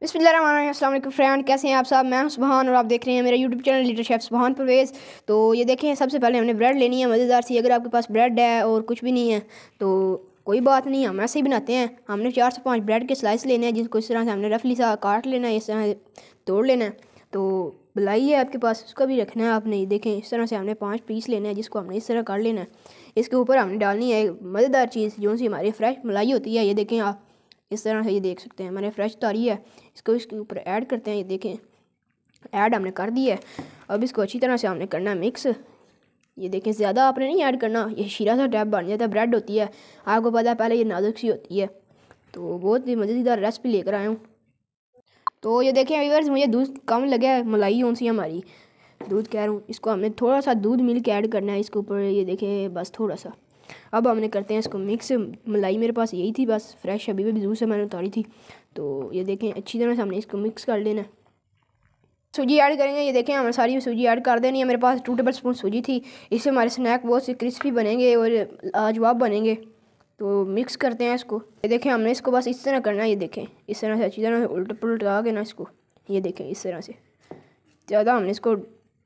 बिस्मिल्लाहिर्रहमानिर्रहीम। अस्सलाम वालेकुम फ्रेंड, कैसे हैं आप सब। मैं हूं सुबहान और आप देख रहे हैं मेरा यूट्यूब चैनल लीडर शेफ सुबहान परवेज़। तो ये देखें, सबसे पहले हमने ब्रेड लेनी है मज़ेदार सी। अगर आपके पास ब्रेड है और कुछ भी नहीं है तो कोई बात नहीं, हम ऐसे ही बनाते हैं। हमने 4 से 5 ब्रेड के स्लाइस लेने हैं, जिसको इस तरह से हमने रफली सा काट लेना है, इस तरह से तोड़ लेना है। तो मलाई है आपके पास, उसका भी रखना है आपने। ये देखें, इस तरह से हमने 5 पीस लेने हैं, जिसको हमने इस तरह काट लेना है। इसके ऊपर हमने डालनी है मज़ेदार चीज़, जो सी हमारी फ्रेश मलाई होती है। ये देखें आप इस तरह से, ये देख सकते हैं मैंने फ्रेश तारी है, इसको इसके ऊपर ऐड करते हैं। ये देखें, ऐड हमने कर दी है। अब इसको अच्छी तरह से हमने करना है मिक्स। ये देखें, ज़्यादा आपने नहीं ऐड करना, ये शीरा सा टैप बन जाता है। ब्रेड होती है, आपको पता है, पहले ये नाजुक सी होती है। तो बहुत ही मज़ेदार रेसिपी लेकर आया हूँ। तो ये देखें व्यूअर्स, मुझे दूध कम लगा है, मलाई कौन सी हमारी दूध कह रहा हूँ, इसको हमने थोड़ा सा दूध मिल्क ऐड करना है इसके ऊपर। ये देखें, बस थोड़ा सा। अब हमने करते हैं इसको मिक्स। मलाई मेरे पास यही थी बस, फ्रेश अभी भी दूध से मैंने उतारी थी। तो ये देखें, अच्छी तरह से हमने इसको मिक्स कर लेना है। सूजी ऐड करेंगे। ये देखें, हमें सारी सूजी ऐड कर देनी है। मेरे पास 2 टेबल स्पून सूजी थी। इससे हमारे स्नैक बहुत से क्रिस्पी बनेंगे और लाजवाब बनेंगे। तो मिक्स करते हैं इसको। ये देखें, हमने इसको बस इस तरह करना है। ये देखें, इस तरह से अच्छी तरह से उल्ट पुलट लगा के ना इसको, ये देखें इस तरह से। ज़्यादा हमने इसको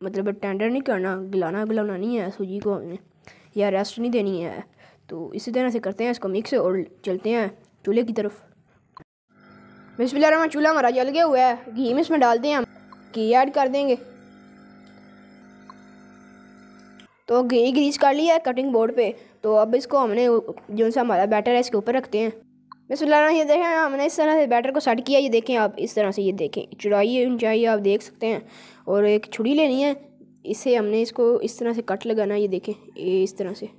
मतलब टेंडर नहीं करना, गलाना नहीं है सूजी को हमने, या रेस्ट नहीं देनी है। तो इसी तरह से करते हैं इसको मिक्स और चलते हैं चूल्हे की तरफ। बिस्मिल्लाह, चूल्हा हमारा जल गया हुआ है। घी में इसमें डालते हैं, हम घी ऐड कर देंगे। तो घी ग्रीस कर लिया है कटिंग बोर्ड पे। तो अब इसको हमने जो सा हमारा बैटर है इसके ऊपर रखते हैं। बिस्मिल्लाह, ये देखें, हमने इस तरह से बैटर को सेट किया। ये देखें आप इस तरह से, ये देखें चौड़ाई ऊंचाई आप देख सकते हैं। और एक छुरी लेनी है, इससे हमने इसको इस तरह से कट लगाना है। ये देखें, ये इस तरह से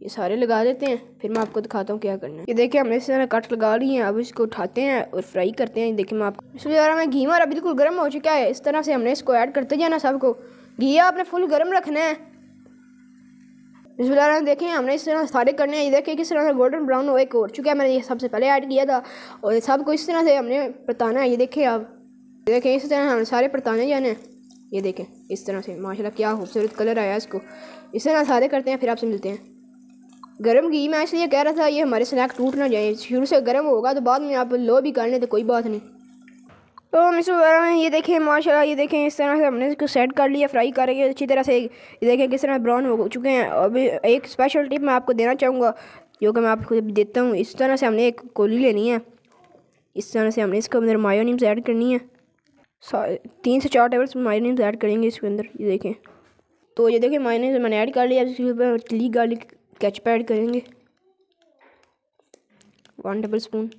ये सारे लगा देते हैं, फिर मैं आपको दिखाता हूँ क्या करना है। ये देखिए, हमने इस तरह कट लगा ली है। अब इसको उठाते हैं और फ्राई करते हैं। देखिए मैं आपको, इसमें घी हमारा बिल्कुल गर्म हो चुका है। इस तरह से हमने इसको ऐड करते जाना सबको। घी आपने फुल गर्म रखना है। बिस्मिल्लाह, देखें, हमने इस तरह सारे करने हैं। ये देखिए किस तरह से गोल्डन ब्राउन हो एक हो चुका है। मैंने ये सबसे पहले ऐड किया था और सबको इस तरह से हमने परताना है। ये देखें आप, देखें इस तरह हमने सारे परताने जाने हैं। ये देखें इस तरह से, माशाल्लाह क्या खूबसूरत कलर आया इसको। इस तरह सारे करते हैं, फिर आपसे मिलते हैं। गरम घी मैं इसलिए कह रहा था, ये हमारे स्नैक टूट ना जाए। शुरू से गर्म होगा तो बाद में आप लो भी कर लें तो कोई बात नहीं। तो मिस ये देखें, माशाल्लाह ये देखें, इस तरह से हमने इसको सेट कर लिया, फ्राई करेंगे अच्छी तरह से। ये देखें किस तरह ब्राउन हो चुके हैं। अभी एक स्पेशल टिप मैं आपको देना चाहूँगा, जो कि मैं आपको देता हूँ। इस तरह से हमने एक कोली लेनी है, इस तरह से हमने इसके अंदर मायोनीज ऐड करनी है। 3 से 4 टेबल स्पून मायोनीज ऐड करेंगे इसके अंदर। ये देखें, तो ये देखें मायोनीज मैंने ऐड कर लिया। इसके ऊपर चिली गार्लिक केचप ऐड करेंगे 1 टेबल स्पून।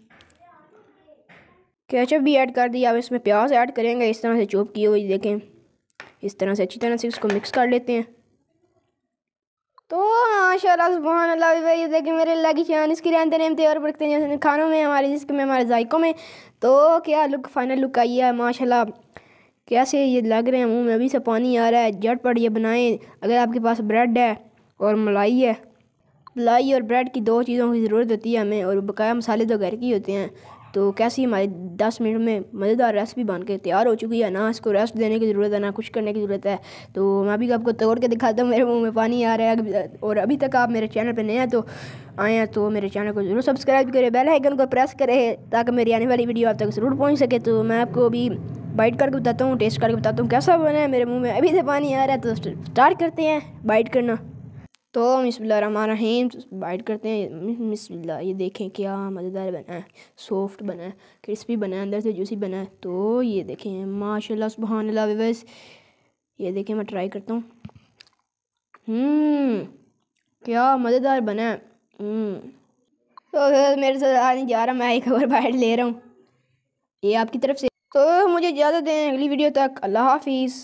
केचप भी ऐड कर दिया। अब इसमें प्याज ऐड करेंगे इस तरह से चॉप किए हुए। देखें इस तरह से अच्छी तरह से इसको मिक्स कर लेते हैं। तो माशाल्लाह सुभान अल्लाह, ये देखें मेरे अल्लाह की शान, इसकी रहमतें नेमतें और बरकतें हैं खानों में हमारे, जिसके में हमारे जायकों में। तो क्या लुक, फाइनल लुक आई है माशाल्लाह। कैसे ये लग रहे हैं, मुँह में अभी से पानी आ रहा है। झटपट ये बनाएं। अगर आपके पास ब्रेड है और मलाई है, मलाई और ब्रेड की 2 चीज़ों की ज़रूरत होती है हमें, और बकाया मसाले तो घर के ही होते हैं। तो कैसी हमारी 10 मिनट में मज़ेदार रेसिपी बन के तैयार हो चुकी है। ना इसको रेस्ट देने की ज़रूरत है, ना कुछ करने की ज़रूरत है। तो मैं भी आपको तोड़ के दिखाता हूँ, मेरे मुंह में पानी आ रहा है। और अभी तक आप मेरे चैनल पे नए हैं तो आए हैं तो मेरे चैनल को ज़रूर सब्सक्राइब करें, बेल आइकन को प्रेस करें, ताकि मेरी आने वाली वीडियो आप तक ज़रूर पहुँच सके। तो मैं आपको अभी बाइट करके बताता हूँ, टेस्ट करके बताता हूँ कैसा बना है। मेरे मुँह में अभी से पानी आ रहा है। तो स्टार्ट करते हैं बाइट करना। तो बिस्मिल्लाहिर्रहमानिर्रहीम, बाइट करते हैं। बिस्मिल्लाह, ये देखें क्या मज़ेदार बना है, सॉफ्ट बना है, क्रिस्पी बना है, अंदर से जूसी बना है। तो ये देखें माशाल्लाह सुभान अल्लाह व्यूअर्स, ये देखें मैं ट्राई करता हूँ। क्या मज़ेदार बना है। तो मेरे साथ आने जा रहा, मैं एक और बाइट ले रहा हूँ ये आपकी तरफ से। तो मुझे इजाज़त दें, अगली वीडियो तक अल्लाह हाफिज़।